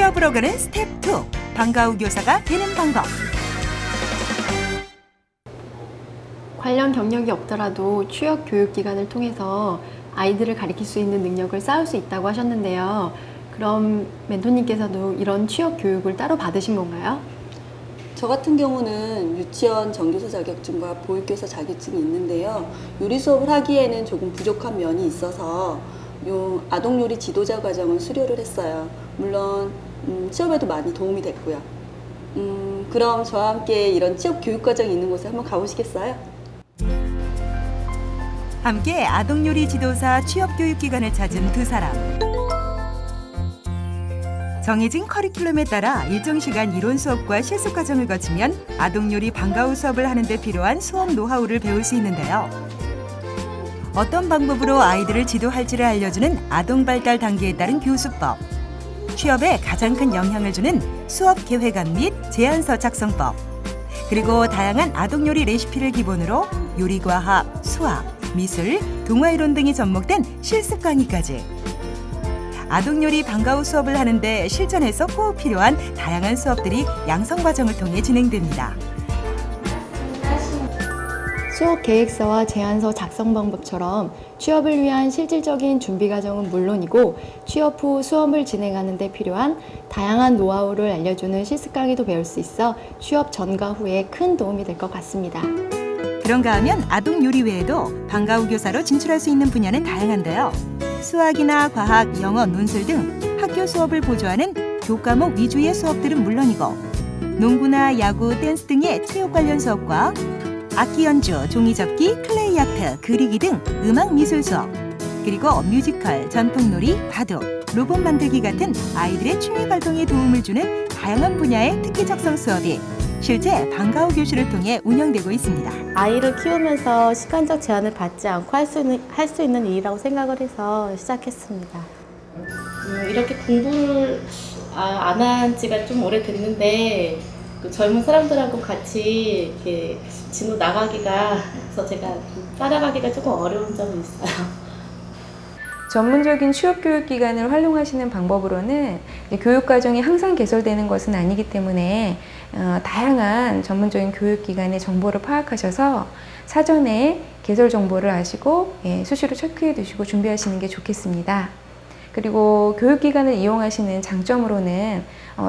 취업으로 가는 스텝 2, 방과 후 교사가 되는 방법. 관련 경력이 없더라도 취업 교육 기관을 통해서 아이들을 가르칠 수 있는 능력을 쌓을 수 있다고 하셨는데요. 그럼 멘토님께서도 이런 취업 교육을 따로 받으신 건가요? 저 같은 경우는 유치원 정교사 자격증과 보육교사 자격증이 있는데요. 요리 수업을 하기에는 조금 부족한 면이 있어서 아동요리 지도자 과정을 수료를 했어요. 물론 취업에도 많이 도움이 됐고요. 그럼 저와 함께 이런 취업 교육 과정이 있는 곳에 한번 가보시겠어요? 함께 아동요리 지도사 취업교육기관을 찾은 두 사람. 정해진 커리큘럼에 따라 일정 시간 이론 수업과 실습 과정을 거치면 아동요리 방과 후 수업을 하는 데 필요한 수업 노하우를 배울 수 있는데요. 어떤 방법으로 아이들을 지도할지를 알려주는 아동 발달 단계에 따른 교수법, 취업에 가장 큰 영향을 주는 수업 계획안 및 제안서 작성법, 그리고 다양한 아동요리 레시피를 기본으로 요리과학, 수학, 미술, 동화이론 등이 접목된 실습 강의까지. 아동요리 방과 후 수업을 하는데 실전에서 꼭 필요한 다양한 수업들이 양성 과정을 통해 진행됩니다. 수업 계획서와 제안서 작성 방법처럼 취업을 위한 실질적인 준비 과정은 물론이고 취업 후 수업을 진행하는 데 필요한 다양한 노하우를 알려주는 실습 강의도 배울 수 있어 취업 전과 후에 큰 도움이 될 것 같습니다. 그런가 하면 아동요리 외에도 방과 후 교사로 진출할 수 있는 분야는 다양한데요. 수학이나 과학, 영어, 논술 등 학교 수업을 보조하는 교과목 위주의 수업들은 물론이고 농구나 야구, 댄스 등의 체육 관련 수업과 악기 연주, 종이접기, 클레이 아트, 그리기 등 음악 미술 수업, 그리고 뮤지컬, 전통놀이, 바둑, 로봇 만들기 같은 아이들의 취미 활동에 도움을 주는 다양한 분야의 특기 작성 수업이 실제 방과 후 교실을 통해 운영되고 있습니다. 아이를 키우면서 시간적 제한을 받지 않고 할 수 있는 일이라고 생각을 해서 시작했습니다. 이렇게 공부를 안 한 지가 좀 오래됐는데 그 젊은 사람들하고 같이 이렇게 진로 나가기가 그래서 제가 따라가기가 조금 어려운 점이 있어요. 전문적인 취업교육기관을 활용하시는 방법으로는 교육과정이 항상 개설되는 것은 아니기 때문에 다양한 전문적인 교육기관의 정보를 파악하셔서 사전에 개설 정보를 아시고 수시로 체크해 두시고 준비하시는 게 좋겠습니다. 그리고 교육기관을 이용하시는 장점으로는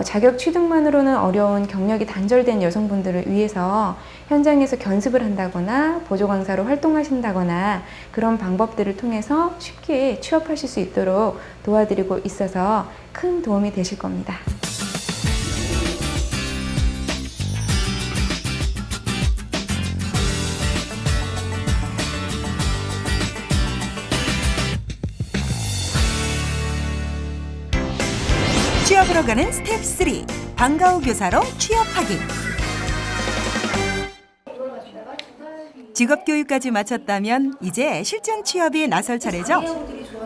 자격 취득만으로는 어려운 경력이 단절된 여성분들을 위해서 현장에서 견습을 한다거나 보조 강사로 활동하신다거나 그런 방법들을 통해서 쉽게 취업하실 수 있도록 도와드리고 있어서 큰 도움이 되실 겁니다. 취업으로 가는 스텝 3, 방과 후 교사로 취업하기. 직업교육까지 마쳤다면 이제 실전 취업에 나설 차례죠.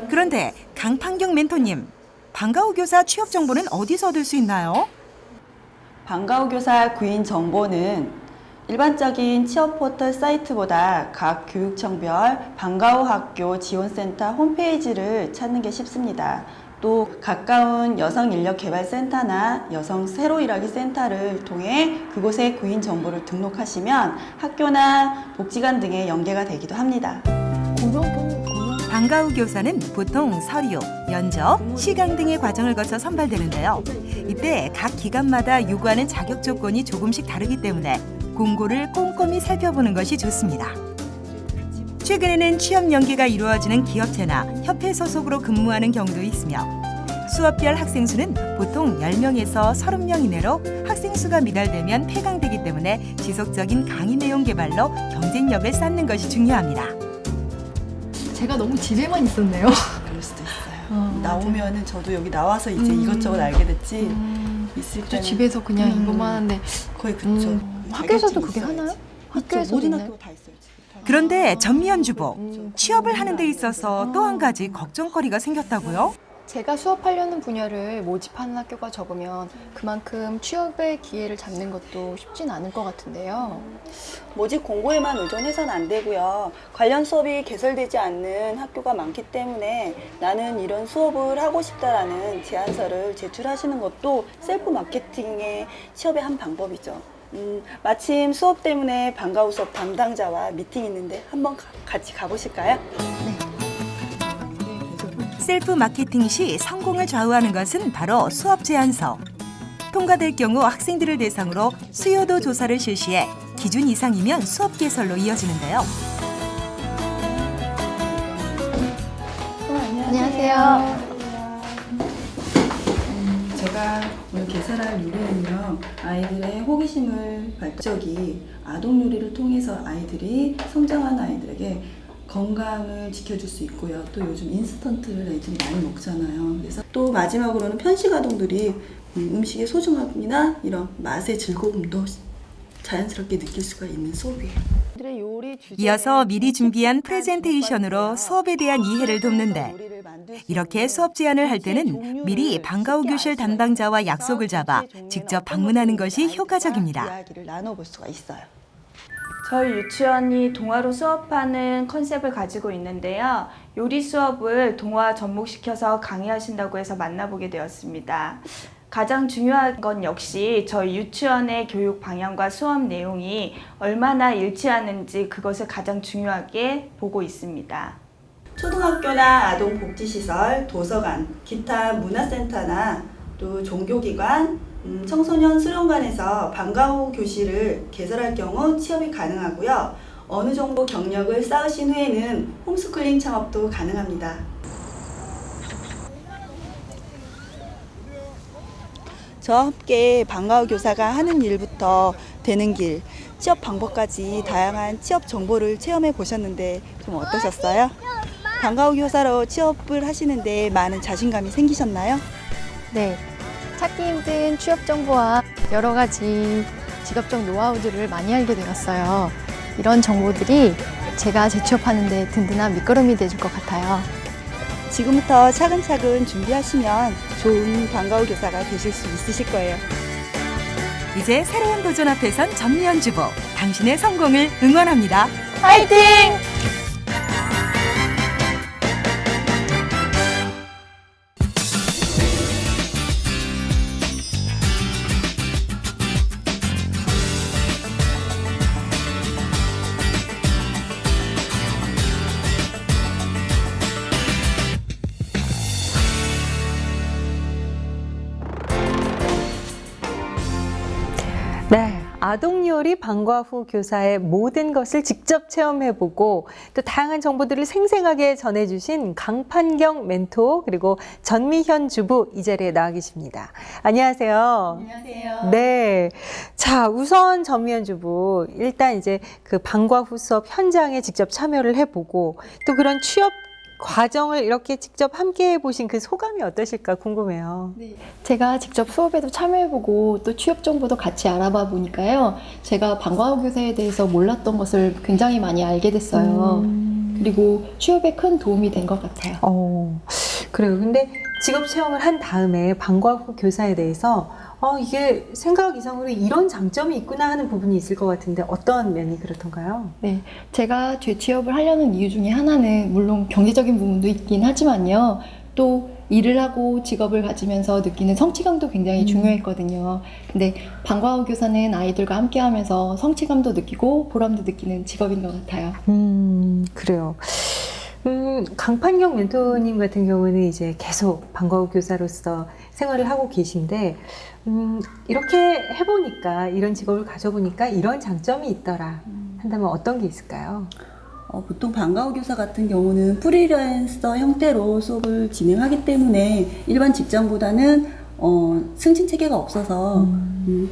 그런데 강판경 멘토님, 방과 후 교사 취업 정보는 어디서 얻을 수 있나요? 방과 후 교사 구인 정보는 일반적인 취업 포털 사이트보다 각 교육청별 방과 후 학교 지원센터 홈페이지를 찾는 게 쉽습니다. 또 가까운 여성인력개발센터나 여성 새로일하기 센터를 통해 그곳에 구인 정보를 등록하시면 학교나 복지관 등에 연계가 되기도 합니다. 방과 후 교사는 보통 서류, 면접, 시강 등의 과정을 거쳐 선발되는데요. 이때 각 기관마다 요구하는 자격 조건이 조금씩 다르기 때문에 공고를 꼼꼼히 살펴보는 것이 좋습니다. 최근에는 취업 연계가 이루어지는 기업체나 협회 소속으로 근무하는 경우도 있으며 수업별 학생 수는 보통 10명에서 30명 이내로 학생 수가 미달되면 폐강되기 때문에 지속적인 강의 내용 개발로 경쟁력을 쌓는 것이 중요합니다. 제가 너무 집에만 있었네요. 그럴 수도 있어요. 나오면은 저도 여기 나와서 이제 이것저것 알게 됐지. 있을 때는 집에서 그냥 이것만 하는데 거의 그쵸. 학교에서도 그게 하나요? 학교에서 모든 학교 다 있어요. 지금. 그런데 전미연 주부, 취업을 하는 데 있어서 또 한 가지 걱정거리가 생겼다고요? 제가 수업하려는 분야를 모집하는 학교가 적으면 그만큼 취업의 기회를 잡는 것도 쉽진 않을 것 같은데요. 모집 공고에만 의존해서는 안 되고요. 관련 수업이 개설되지 않는 학교가 많기 때문에 나는 이런 수업을 하고 싶다라는 제안서를 제출하시는 것도 셀프 마케팅의 취업의 한 방법이죠. 마침 수업 때문에 방과후 수업 담당자와 미팅 있는데 한번 같이 가보실까요? 셀프 마케팅 시 성공을 좌우하는 것은 바로 수업 제안서. 통과될 경우 학생들을 대상으로 수요도 조사를 실시해 기준 이상이면 수업 개설로 이어지는데요. 안녕하세요. 제가 오늘 개설할 요리는요, 아이들의 호기심을 발적이 아동 요리를 통해서 아이들이 성장하는 아이들에게 건강을 지켜줄 수 있고요. 또 요즘 인스턴트를 애들이 많이 먹잖아요. 그래서 또 마지막으로는 편식 아동들이 음식의 소중함이나 이런 맛의 즐거움도 자연스럽게 느낄 수가 있는 수업이에요. 이어서 미리 준비한 프레젠테이션으로 수업에 대한 이해를 돕는데, 이렇게 수업 제안을 할 때는 미리 방과후 교실 담당자와 약속을 잡아 직접 방문하는 것이 효과적입니다. 이야기를 나눠볼 수가 있어요. 저희 유치원이 동화로 수업하는 컨셉을 가지고 있는데요. 요리 수업을 동화 접목시켜서 강의하신다고 해서 만나보게 되었습니다. 가장 중요한 건 역시 저희 유치원의 교육 방향과 수업 내용이 얼마나 일치하는지 그것을 가장 중요하게 보고 있습니다. 초등학교나 아동복지시설, 도서관, 기타 문화센터나 또 종교기관, 청소년 수련관에서 방과후 교실을 개설할 경우 취업이 가능하고요. 어느 정도 경력을 쌓으신 후에는 홈스쿨링 창업도 가능합니다. 저와 함께 방과후 교사가 하는 일부터 되는 길, 취업 방법까지 다양한 취업 정보를 체험해 보셨는데 좀 어떠셨어요? 방과후 교사로 취업을 하시는데 많은 자신감이 생기셨나요? 네. 찾기 힘든 취업 정보와 여러 가지 직업적 노하우들을 많이 알게 되었어요. 이런 정보들이 제가 재취업하는 데 든든한 밑거름이 돼줄 것 같아요. 지금부터 차근차근 준비하시면 좋은 방과후 교사가 되실 수 있으실 거예요. 이제 새로운 도전 앞에선 전미연 주부, 당신의 성공을 응원합니다. 화이팅! 네, 아동요리 방과후 교사의 모든 것을 직접 체험해보고 또 다양한 정보들을 생생하게 전해주신 강판경 멘토 그리고 전미현 주부 이 자리에 나와 계십니다. 안녕하세요. 안녕하세요. 네, 자 우선 전미현 주부 일단 이제 그 방과후 수업 현장에 직접 참여를 해보고 또 그런 취업 과정을 이렇게 직접 함께 해보신 그 소감이 어떠실까 궁금해요. 네. 제가 직접 수업에도 참여해보고 또 취업 정보도 같이 알아봐 보니까요. 제가 방과후 교사에 대해서 몰랐던 것을 굉장히 많이 알게 됐어요. 그리고 취업에 큰 도움이 된 것 같아요. 그래요. 근데 직업 체험을 한 다음에 방과후 교사에 대해서 이게 생각 이상으로 이런 장점이 있구나 하는 부분이 있을 것 같은데 어떤 면이 그렇던가요? 네, 제가 재취업을 하려는 이유 중에 하나는 물론 경제적인 부분도 있긴 하지만요. 또 일을 하고 직업을 가지면서 느끼는 성취감도 굉장히 중요했거든요. 근데 방과후 교사는 아이들과 함께 하면서 성취감도 느끼고 보람도 느끼는 직업인 것 같아요. 그래요. 강판경 멘토님 같은 경우는 이제 계속 방과후 교사로서 생활을 하고 계신데 이렇게 해보니까 이런 직업을 가져보니까 이런 장점이 있더라 한다면 어떤 게 있을까요? 보통 방과후 교사 같은 경우는 프리랜서 형태로 수업을 진행하기 때문에 일반 직장보다는 승진 체계가 없어서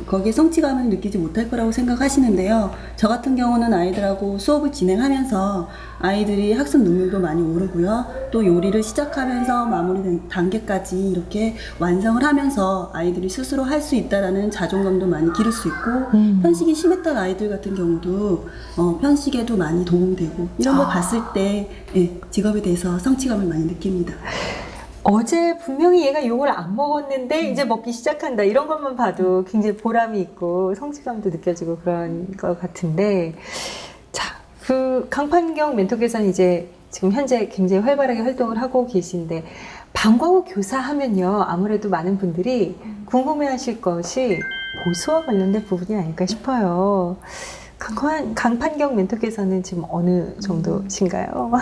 거기에 성취감을 느끼지 못할 거라고 생각하시는데요. 저 같은 경우는 아이들하고 수업을 진행하면서 아이들이 학습 능률도 많이 오르고요. 또 요리를 시작하면서 마무리 단계까지 이렇게 완성을 하면서 아이들이 스스로 할 수 있다라는 자존감도 많이 기를 수 있고 편식이 심했던 아이들 같은 경우도 편식에도 많이 도움되고 이런 걸 봤을 때 직업에 대해서 성취감을 많이 느낍니다. 어제 분명히 얘가 욕을 안 먹었는데 이제 먹기 시작한다. 이런 것만 봐도 굉장히 보람이 있고 성취감도 느껴지고 그런 것 같은데, 자, 그 강판경 멘토께서는 이제 지금 현재 굉장히 활발하게 활동을 하고 계신데, 방과후 교사 하면요, 아무래도 많은 분들이 궁금해하실 것이 보수와 관련된 부분이 아닐까 싶어요. 강판경 멘토께서는 지금 어느 정도신가요?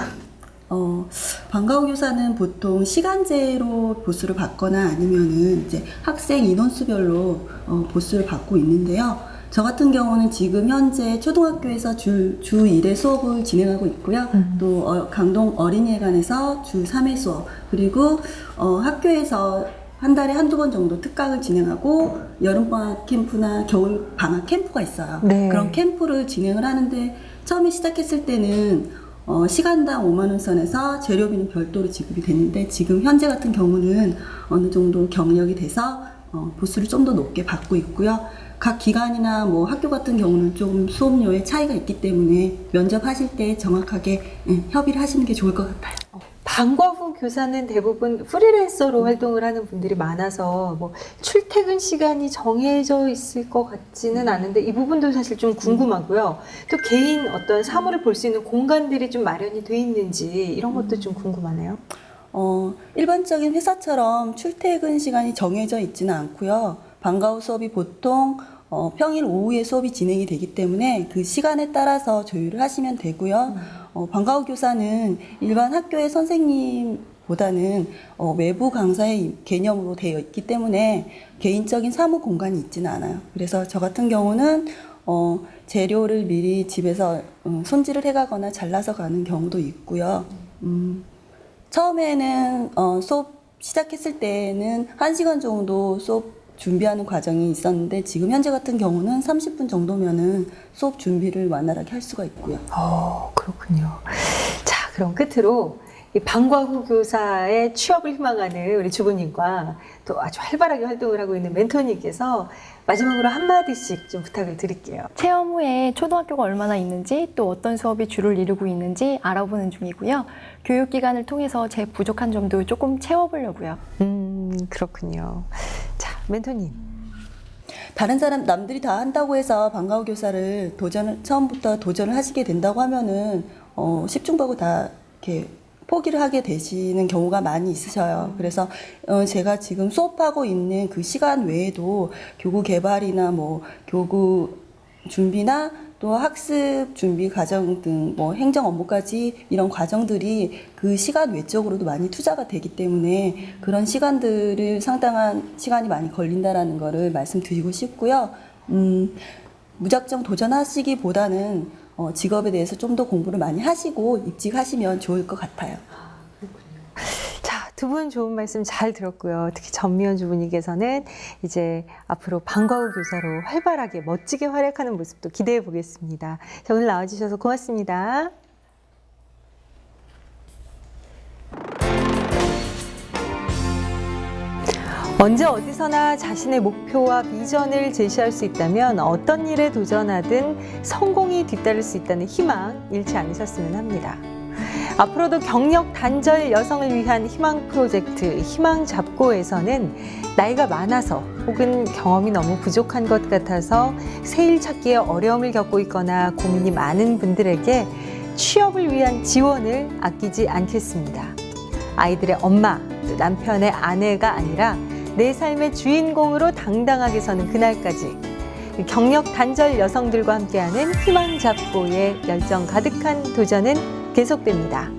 방과후 교사는 보통 시간제로 보수를 받거나 아니면은 이제 학생 인원수별로 보수를 받고 있는데요. 저 같은 경우는 지금 현재 초등학교에서 주 1회 수업을 진행하고 있고요. 또 강동 어린이회관에서 주 3회 수업, 그리고 학교에서 한 달에 한두 번 정도 특강을 진행하고 여름방학 캠프나 겨울방학 캠프가 있어요. 네. 그런 캠프를 진행을 하는데, 처음에 시작했을 때는 시간당 5만 원 선에서 재료비는 별도로 지급이 됐는데, 지금 현재 같은 경우는 어느 정도 경력이 돼서 보수를 좀 더 높게 받고 있고요. 각 기관이나 뭐 학교 같은 경우는 좀 수업료에 차이가 있기 때문에 면접하실 때 정확하게 협의를 하시는 게 좋을 것 같아요. 방과후 교사는 대부분 프리랜서로 활동을 하는 분들이 많아서 뭐 출퇴근 시간이 정해져 있을 것 같지는 않은데, 이 부분도 사실 좀 궁금하고요. 또 개인 어떤 사무를 볼 수 있는 공간들이 좀 마련이 돼 있는지 이런 것도 좀 궁금하네요. 일반적인 회사처럼 출퇴근 시간이 정해져 있지는 않고요. 방과후 수업이 보통 평일 오후에 수업이 진행이 되기 때문에 그 시간에 따라서 조율을 하시면 되고요. 방과후 교사는 일반 학교의 선생님보다는 외부 강사의 개념으로 되어 있기 때문에 개인적인 사무 공간이 있지는 않아요. 그래서 저 같은 경우는 재료를 미리 집에서 손질을 해가거나 잘라서 가는 경우도 있고요. 처음에는 수업 시작했을 때는 1시간 정도 수업 준비하는 과정이 있었는데, 지금 현재 같은 경우는 30분 정도면은 수업 준비를 원활하게 할 수가 있고요. 그렇군요. 자, 그럼 끝으로 이 방과후 교사의 취업을 희망하는 우리 주부님과 또 아주 활발하게 활동을 하고 있는 멘토님께서 마지막으로 한마디씩 좀 부탁을 드릴게요. 체험 후에 초등학교가 얼마나 있는지, 또 어떤 수업이 주를 이루고 있는지 알아보는 중이고요. 교육기관을 통해서 제 부족한 점도 조금 채워보려고요. 그렇군요. 자, 멘토님. 다른 남들이 다 한다고 해서 방과후 교사를 처음부터 도전을 하시게 된다고 하면은 10중 보고 다 이렇게 포기를 하게 되시는 경우가 많이 있으셔요. 그래서 제가 지금 수업하고 있는 그 시간 외에도 교구 개발이나 뭐 교구 준비나 또 학습 준비 과정 등 뭐 행정 업무까지 이런 과정들이 그 시간 외적으로도 많이 투자가 되기 때문에 그런 시간들을 상당한 시간이 많이 걸린다라는 거를 말씀드리고 싶고요. 무작정 도전하시기보다는 직업에 대해서 좀 더 공부를 많이 하시고 입직하시면 좋을 것 같아요. 자, 두 분 좋은 말씀 잘 들었고요. 특히 전미연 주부님께서는 이제 앞으로 방과후 교사로 활발하게 멋지게 활약하는 모습도 기대해 보겠습니다. 자, 오늘 나와주셔서 고맙습니다. 언제 어디서나 자신의 목표와 비전을 제시할 수 있다면 어떤 일에 도전하든 성공이 뒤따를 수 있다는 희망 잃지 않으셨으면 합니다. 앞으로도 경력 단절 여성을 위한 희망 프로젝트 희망 잡고에서는 나이가 많아서 혹은 경험이 너무 부족한 것 같아서 새 일 찾기에 어려움을 겪고 있거나 고민이 많은 분들에게 취업을 위한 지원을 아끼지 않겠습니다. 아이들의 엄마, 또 남편의 아내가 아니라 내 삶의 주인공으로 당당하게 서는 그날까지 경력 단절 여성들과 함께하는 희망 잡고의 열정 가득한 도전은 계속됩니다.